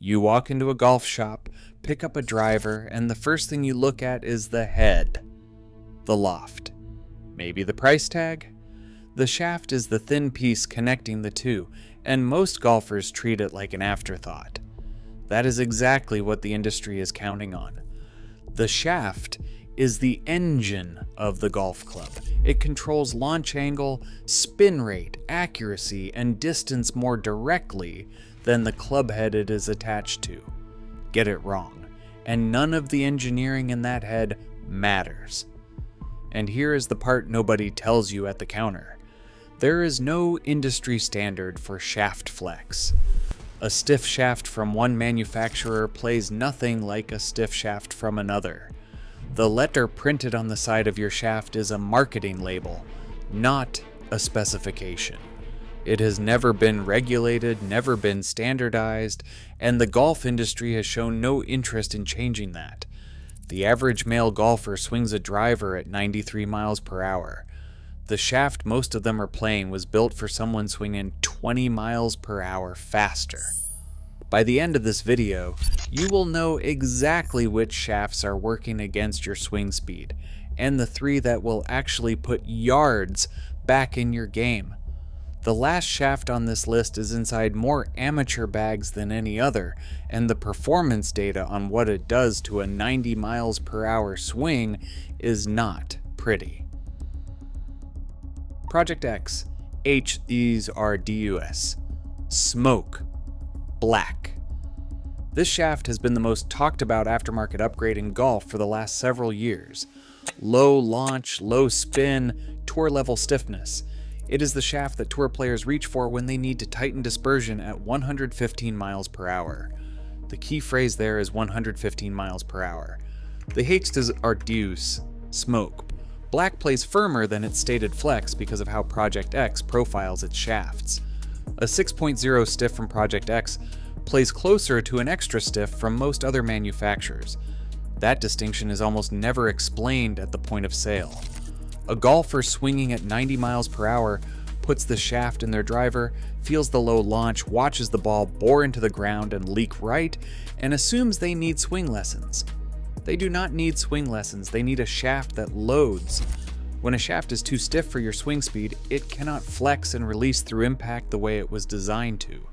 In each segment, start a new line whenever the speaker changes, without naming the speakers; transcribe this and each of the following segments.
You walk into a golf shop, pick up a driver, and the first thing you look at is the head. The loft. Maybe the price tag? The shaft is the thin piece connecting the two, and most golfers treat it like an afterthought. That is exactly what the industry is counting on. The shaft is the engine of the golf club. It controls launch angle, spin rate, accuracy, and distance more directly than the club head it is attached to. Get it wrong, and none of the engineering in that head matters. And here is the part nobody tells you at the counter. There is no industry standard for shaft flex. A stiff shaft from one manufacturer plays nothing like a stiff shaft from another. The letter printed on the side of your shaft is a marketing label, not a specification. It has never been regulated, never been standardized, and the golf industry has shown no interest in changing that. The average male golfer swings a driver at 93 miles per hour. The shaft most of them are playing was built for someone swinging 20 miles per hour faster. By the end of this video, you will know exactly which shafts are working against your swing speed, and the 3 that will actually put yards back in your game. The last shaft on this list is inside more amateur bags than any other, and the performance data on what it does to a 90 miles per hour swing is not pretty. Project X, HERDUS, Smoke, Black. This shaft has been the most talked about aftermarket upgrade in golf for the last several years. Low launch, low spin, tour level stiffness. It is the shaft that tour players reach for when they need to tighten dispersion at 115 miles per hour. The key phrase there is 115 miles per hour. The H is Arccos, Smoke. Black plays firmer than its stated flex because of how Project X profiles its shafts. A 6.0 stiff from Project X plays closer to an extra stiff from most other manufacturers. That distinction is almost never explained at the point of sale. A golfer swinging at 90 miles per hour puts the shaft in their driver, feels the low launch, watches the ball bore into the ground and leak right, and assumes they need swing lessons. They do not need swing lessons, they need a shaft that loads. When a shaft is too stiff for your swing speed, it cannot flex and release through impact the way it was designed to.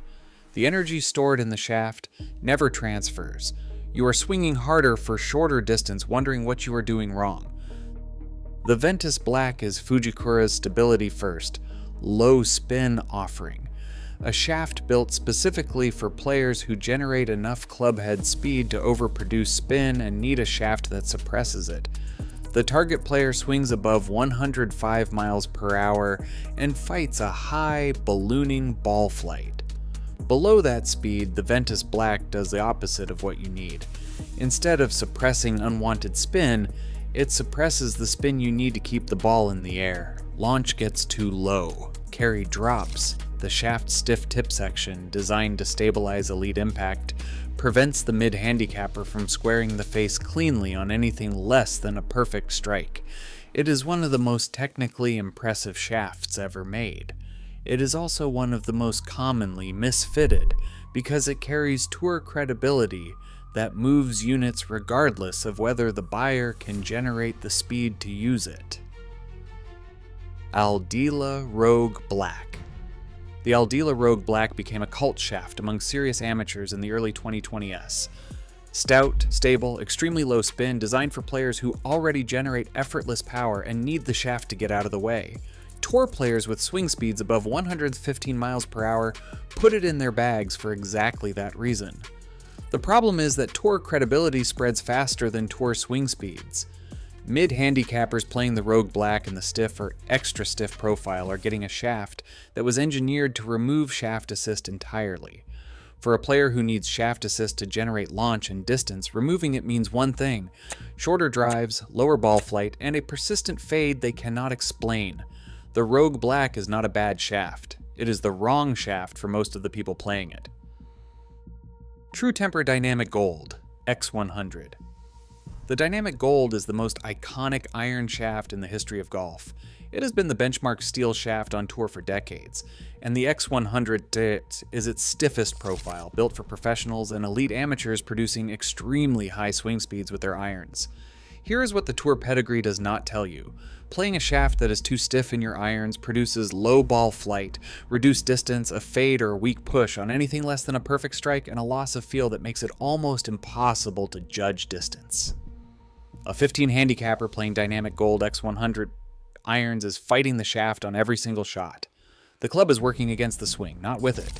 The energy stored in the shaft never transfers. You are swinging harder for shorter distance, wondering what you are doing wrong. The Ventus Black is Fujikura's stability first, low spin offering. A shaft built specifically for players who generate enough club head speed to overproduce spin and need a shaft that suppresses it. The target player swings above 105 miles per hour and fights a high, ballooning ball flight. Below that speed, the Ventus Black does the opposite of what you need. Instead of suppressing unwanted spin, it suppresses the spin you need to keep the ball in the air. Launch gets too low. Carry drops. The shaft stiff tip section, designed to stabilize elite impact, prevents the mid-handicapper from squaring the face cleanly on anything less than a perfect strike. It is one of the most technically impressive shafts ever made. It is also one of the most commonly misfitted because it carries tour credibility that moves units regardless of whether the buyer can generate the speed to use it. Aldila Rogue Black. The Aldila Rogue Black became a cult shaft among serious amateurs in the early 2020s. Stout, stable, extremely low spin, designed for players who already generate effortless power and need the shaft to get out of the way. Tour players with swing speeds above 115 miles per hour put it in their bags for exactly that reason. The problem is that tour credibility spreads faster than tour swing speeds. Mid-handicappers playing the Rogue Black and the stiff or extra stiff profile are getting a shaft that was engineered to remove shaft assist entirely. For a player who needs shaft assist to generate launch and distance, removing it means one thing: shorter drives, lower ball flight, and a persistent fade they cannot explain. The Rogue Black is not a bad shaft. It is the wrong shaft for most of the people playing it. True Temper Dynamic Gold, X100. The Dynamic Gold is the most iconic iron shaft in the history of golf. It has been the benchmark steel shaft on tour for decades, and the X100 is its stiffest profile, built for professionals and elite amateurs producing extremely high swing speeds with their irons. Here is what the tour pedigree does not tell you. Playing a shaft that is too stiff in your irons produces low ball flight, reduced distance, a fade or a weak push on anything less than a perfect strike, and a loss of feel that makes it almost impossible to judge distance. A 15 handicapper playing Dynamic Gold X100 irons is fighting the shaft on every single shot. The club is working against the swing, not with it.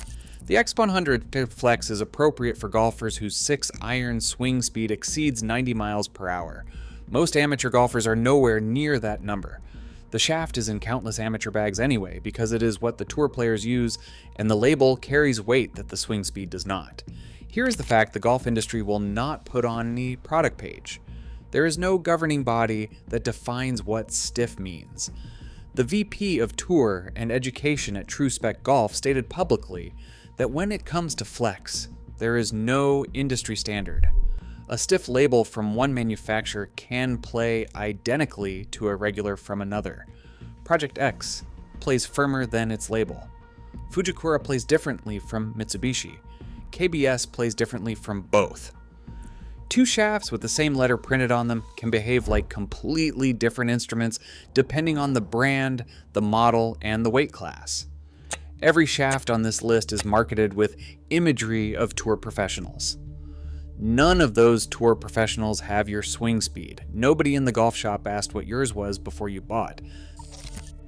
The X100 Flex is appropriate for golfers whose 6-iron swing speed exceeds 90 miles per hour. Most amateur golfers are nowhere near that number. The shaft is in countless amateur bags anyway, because it is what the tour players use, and the label carries weight that the swing speed does not. Here is the fact the golf industry will not put on the product page. There is no governing body that defines what stiff means. The VP of Tour and Education at True Spec Golf stated publicly that when it comes to flex, there is no industry standard. A stiff label from one manufacturer can play identically to a regular from another. Project X plays firmer than its label. Fujikura plays differently from Mitsubishi. KBS plays differently from both. Two shafts with the same letter printed on them can behave like completely different instruments depending on the brand, the model, and the weight class. Every shaft on this list is marketed with imagery of tour professionals. None of those tour professionals have your swing speed. Nobody in the golf shop asked what yours was before you bought.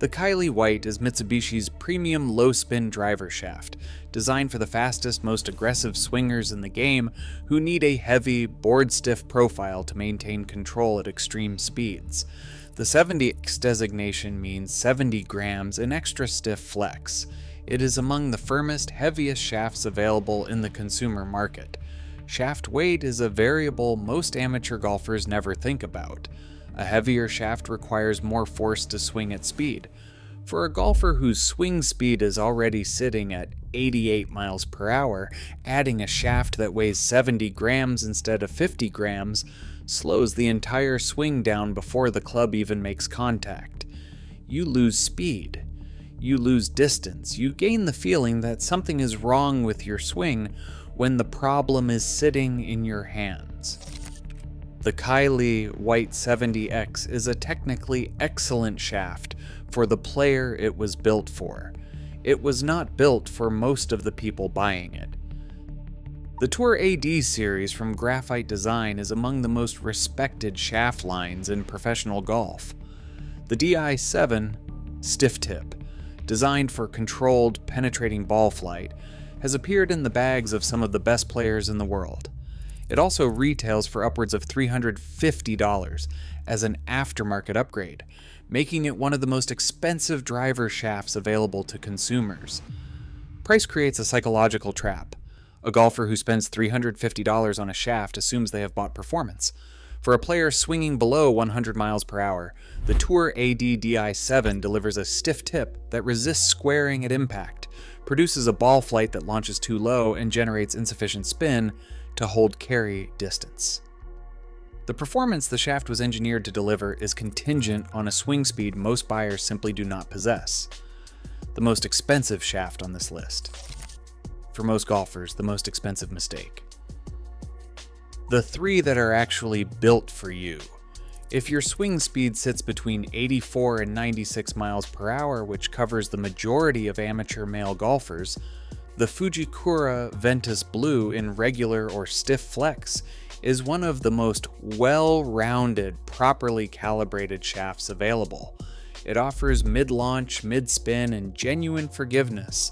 The Kylie White is Mitsubishi's premium low-spin driver shaft, designed for the fastest, most aggressive swingers in the game who need a heavy, board-stiff profile to maintain control at extreme speeds. The 70X designation means 70 grams in extra stiff flex. It is among the firmest, heaviest shafts available in the consumer market. Shaft weight is a variable most amateur golfers never think about. A heavier shaft requires more force to swing at speed. For a golfer whose swing speed is already sitting at 88 miles per hour, adding a shaft that weighs 70 grams instead of 50 grams slows the entire swing down before the club even makes contact. You lose speed. You lose distance. You gain the feeling that something is wrong with your swing when the problem is sitting in your hands. The Kylie White 70X is a technically excellent shaft for the player it was built for. It was not built for most of the people buying it. The Tour AD series from Graphite Design is among the most respected shaft lines in professional golf. The DI7 Stiff Tip, designed for controlled, penetrating ball flight, has appeared in the bags of some of the best players in the world. It also retails for upwards of $350 as an aftermarket upgrade, making it one of the most expensive driver shafts available to consumers. Price creates a psychological trap. A golfer who spends $350 on a shaft assumes they have bought performance. For a player swinging below 100 miles per hour, the Tour AD DI7 delivers a stiff tip that resists squaring at impact, produces a ball flight that launches too low, and generates insufficient spin to hold carry distance. The performance the shaft was engineered to deliver is contingent on a swing speed most buyers simply do not possess. The most expensive shaft on this list. For most golfers, the most expensive mistake. The three that are actually built for you. If your swing speed sits between 84 and 96 miles per hour, which covers the majority of amateur male golfers, the Fujikura Ventus Blue in regular or stiff flex is one of the most well-rounded, properly calibrated shafts available. It offers mid-launch, mid-spin, and genuine forgiveness.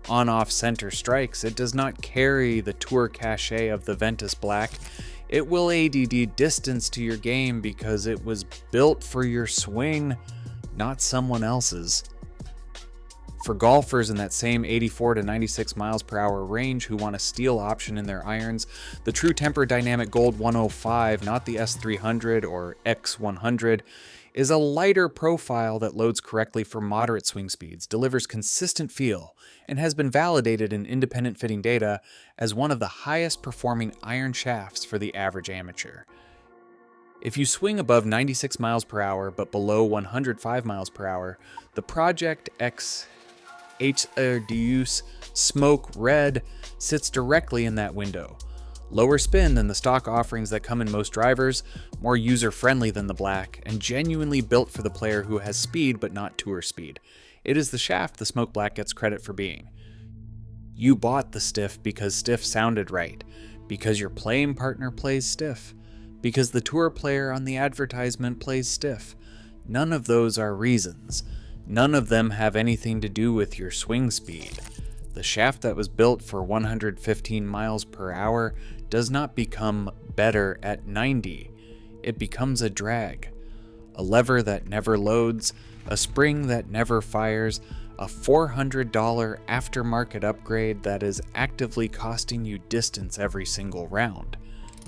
On-off center strikes, it does not carry the tour cachet of the Ventus Black. It will ADD distance to your game because it was built for your swing, not someone else's. For golfers in that same 84 to 96 miles per hour range who want a steel option in their irons, the True Temper Dynamic Gold 105, not the S300 or X100, is a lighter profile that loads correctly for moderate swing speeds, delivers consistent feel, and has been validated in independent fitting data as one of the highest performing iron shafts for the average amateur. If you swing above 96 miles per hour but below 105 miles per hour, the Project X HRDUS Smoke Red sits directly in that window. Lower spin than the stock offerings that come in most drivers, more user-friendly than the black, and genuinely built for the player who has speed but not tour speed. It is the shaft the Smoke Black gets credit for being. You bought the stiff because stiff sounded right, because your playing partner plays stiff, because the tour player on the advertisement plays stiff. None of those are reasons. None of them have anything to do with your swing speed. The shaft that was built for 115 miles per hour does not become better at 90. It becomes a drag. A lever that never loads, a spring that never fires, a $400 aftermarket upgrade that is actively costing you distance every single round.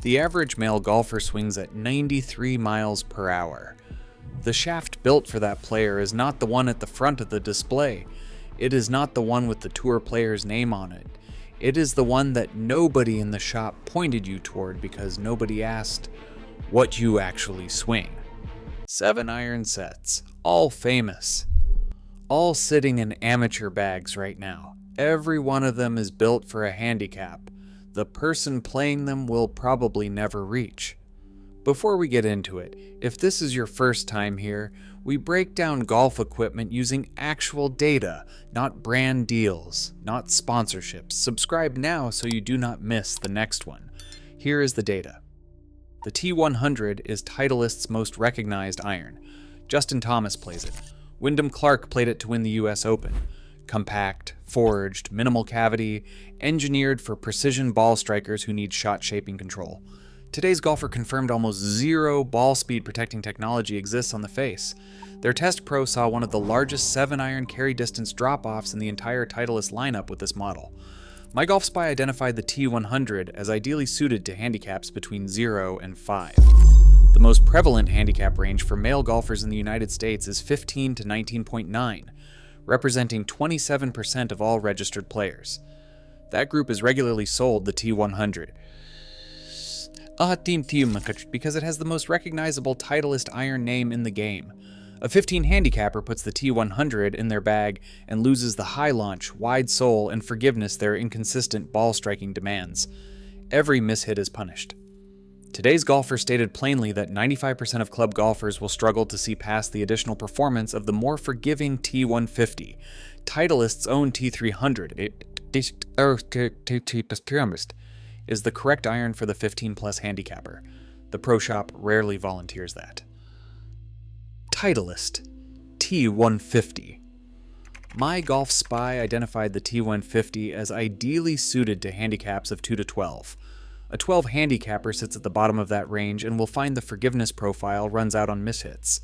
The average male golfer swings at 93 miles per hour. The shaft built for that player is not the one at the front of the display. It is not the one with the tour player's name on it. It is the one that nobody in the shop pointed you toward because nobody asked what you actually swing. 7-iron sets, all famous, all sitting in amateur bags right now. Every one of them is built for a handicap. The person playing them will probably never reach. Before we get into it, if this is your first time here, we break down golf equipment using actual data, not brand deals, not sponsorships. Subscribe now so you do not miss the next one. Here is the data. The T100 is Titleist's most recognized iron. Justin Thomas plays it. Wyndham Clark played it to win the US Open. Compact, forged, minimal cavity, engineered for precision ball strikers who need shot shaping control. Today's golfer confirmed almost zero ball speed protecting technology exists on the face. Their Test Pro saw one of the largest 7-iron carry distance drop-offs in the entire Titleist lineup with this model. MyGolfSpy identified the T100 as ideally suited to handicaps between 0 and 5. The most prevalent handicap range for male golfers in the United States is 15 to 19.9, representing 27% of all registered players. That group is regularly sold the T100. Because it has the most recognizable Titleist iron name in the game. A 15 handicapper puts the T100 in their bag and loses the high launch, wide sole, and forgiveness their inconsistent ball striking demands. Every mishit is punished. Today's golfer stated plainly that 95% of club golfers will struggle to see past the additional performance of the more forgiving T150, Titleist's own T300. Is the correct iron for the 15-plus handicapper. The pro shop rarely volunteers that. Titleist T150. MyGolfSpy identified the T150 as ideally suited to handicaps of 2 to 12. A 12 handicapper sits at the bottom of that range and will find the forgiveness profile runs out on mishits.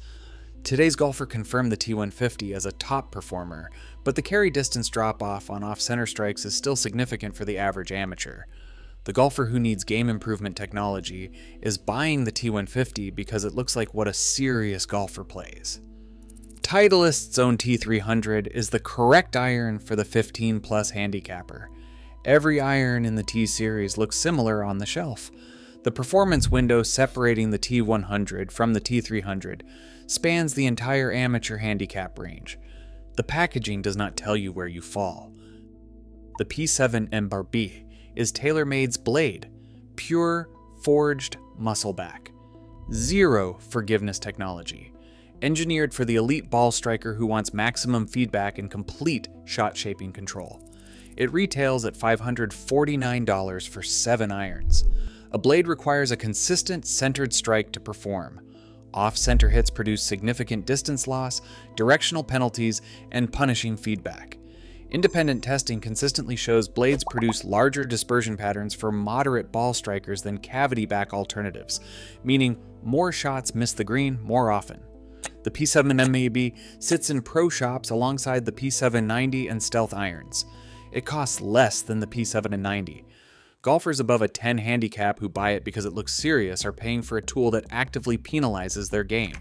Today's golfer confirmed the T150 as a top performer, but the carry distance drop-off on off-center strikes is still significant for the average amateur. The golfer who needs game improvement technology is buying the T150 because it looks like what a serious golfer plays. Titleist's own T300 is the correct iron for the 15-plus handicapper. Every iron in the T-Series looks similar on the shelf. The performance window separating the T100 from the T300 spans the entire amateur handicap range. The packaging does not tell you where you fall. The P7 MBB is TaylorMade's blade, pure, forged muscleback. Zero forgiveness technology. Engineered for the elite ball striker who wants maximum feedback and complete shot shaping control. It retails at $549 for 7 irons. A blade requires a consistent centered strike to perform. Off-center hits produce significant distance loss, directional penalties, and punishing feedback. Independent testing consistently shows blades produce larger dispersion patterns for moderate ball strikers than cavity back alternatives, meaning more shots miss the green more often. The P7 MAB sits in pro shops alongside the P790 and Stealth irons. It costs less than the P790. Golfers above a 10 handicap who buy it because it looks serious are paying for a tool that actively penalizes their game.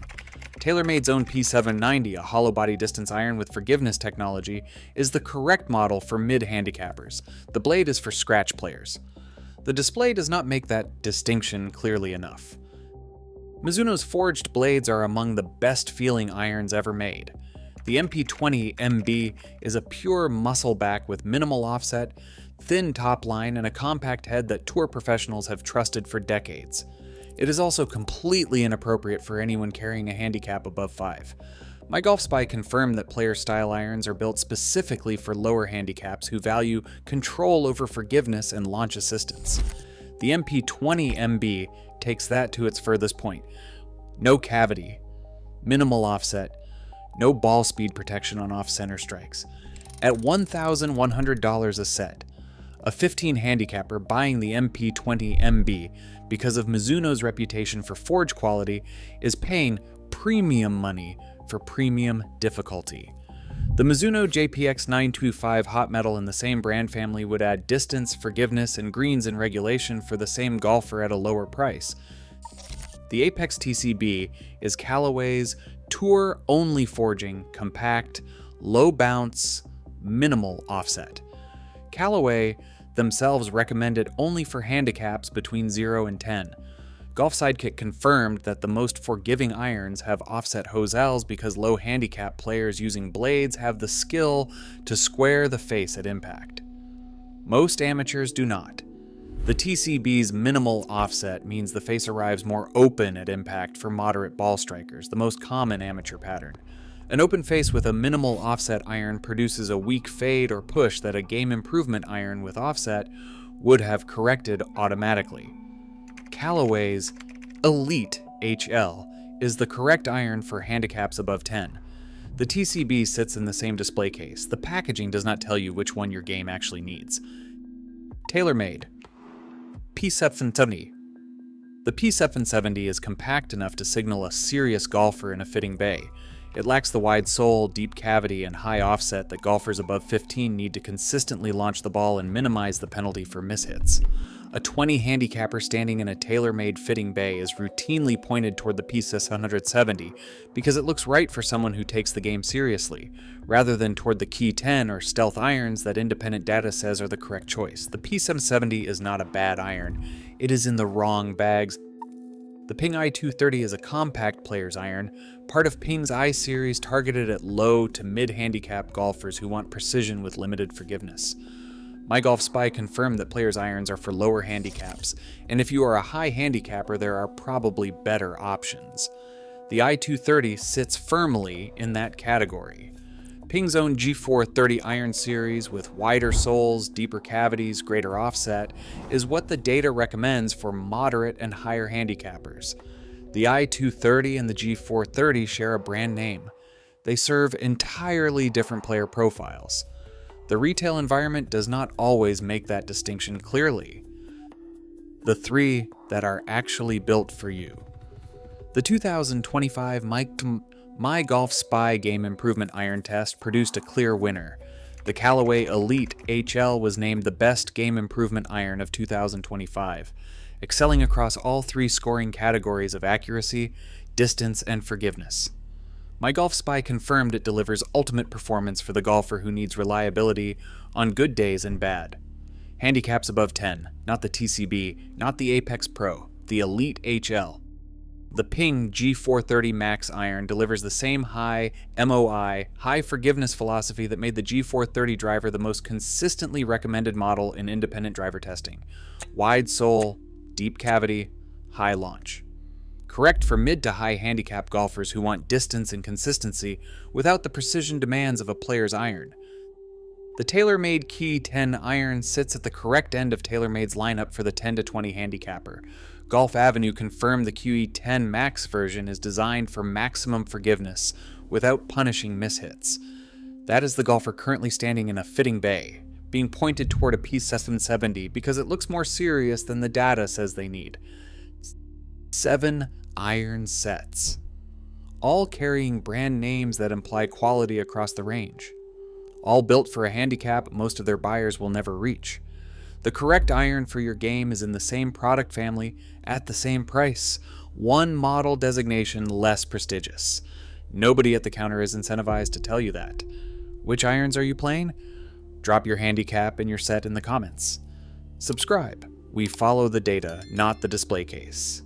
TaylorMade's own P790, a hollow body distance iron with forgiveness technology, is the correct model for mid-handicappers. The blade is for scratch players. The display does not make that distinction clearly enough. Mizuno's forged blades are among the best feeling irons ever made. The MP20 MB is a pure muscle back with minimal offset, thin top line, and a compact head that tour professionals have trusted for decades. It is also completely inappropriate for anyone carrying a handicap above 5. MyGolfSpy confirmed that player style irons are built specifically for lower handicaps who value control over forgiveness and launch assistance. The MP20 MB takes that to its furthest point. No cavity, minimal offset, no ball speed protection on off-center strikes. At $1,100 a set, a 15 handicapper buying the MP20 MB because of Mizuno's reputation for forge quality is paying premium money for premium difficulty. The Mizuno JPX 925 hot metal in the same brand family would add distance, forgiveness, and greens in regulation for the same golfer at a lower price. The Apex TCB is Callaway's tour-only forging, compact, low bounce, minimal offset. Callaway themselves recommend it only for handicaps between 0 and 10. Golf Sidekick confirmed that the most forgiving irons have offset hosels because low handicap players using blades have the skill to square the face at impact. Most amateurs do not. The TCB's minimal offset means the face arrives more open at impact for moderate ball strikers, the most common amateur pattern. An open face with a minimal offset iron produces a weak fade or push that a game improvement iron with offset would have corrected automatically. Callaway's Elite HL is the correct iron for handicaps above 10. The TCB sits in the same display case. The packaging does not tell you which one your game actually needs. TaylorMade P770. The P770 is compact enough to signal a serious golfer in a fitting bay. It lacks the wide sole, deep cavity, and high offset that golfers above 15 need to consistently launch the ball and minimize the penalty for mishits. A 20 handicapper standing in a TaylorMade fitting bay is routinely pointed toward the P670 because it looks right for someone who takes the game seriously, rather than toward the Key 10 or stealth irons that independent data says are the correct choice. The P770 is not a bad iron, it is in the wrong bags. The Ping i230 is a compact player's iron, part of Ping's I series targeted at low to mid-handicap golfers who want precision with limited forgiveness. MyGolfSpy confirmed that players' irons are for lower handicaps, and if you are a high handicapper, there are probably better options. The i230 sits firmly in that category. Ping's own G430 iron series with wider soles, deeper cavities, greater offset is what the data recommends for moderate and higher handicappers. The i230 and the G430 share a brand name. They serve entirely different player profiles. The retail environment does not always make that distinction clearly. The three that are actually built for you. The 2025 MyGolfSpy Game Improvement Iron Test produced a clear winner. The Callaway Elite HL was named the best game improvement iron of 2025, excelling across all three scoring categories of accuracy, distance, and forgiveness. MyGolfSpy confirmed it delivers ultimate performance for the golfer who needs reliability on good days and bad. Handicaps above 10, not the TCB, not the Apex Pro, the Elite HL. The Ping G430 Max iron delivers the same high MOI, high forgiveness philosophy that made the G430 driver the most consistently recommended model in independent driver testing. Wide sole, deep cavity, high launch. Correct for mid to high handicap golfers who want distance and consistency without the precision demands of a player's iron. The TaylorMade Key 10 iron sits at the correct end of TaylorMade's lineup for the 10 to 20 handicapper. Golf Avenue confirmed the QE10 Max version is designed for maximum forgiveness without punishing mishits. That is the golfer currently standing in a fitting bay, being pointed toward a P770 because it looks more serious than the data says they need. 7 iron sets, all carrying brand names that imply quality across the range. All built for a handicap most of their buyers will never reach. The correct iron for your game is in the same product family at the same price, one model designation less prestigious. Nobody at the counter is incentivized to tell you that. Which irons are you playing? Drop your handicap and your set in the comments. Subscribe. We follow the data, not the display case.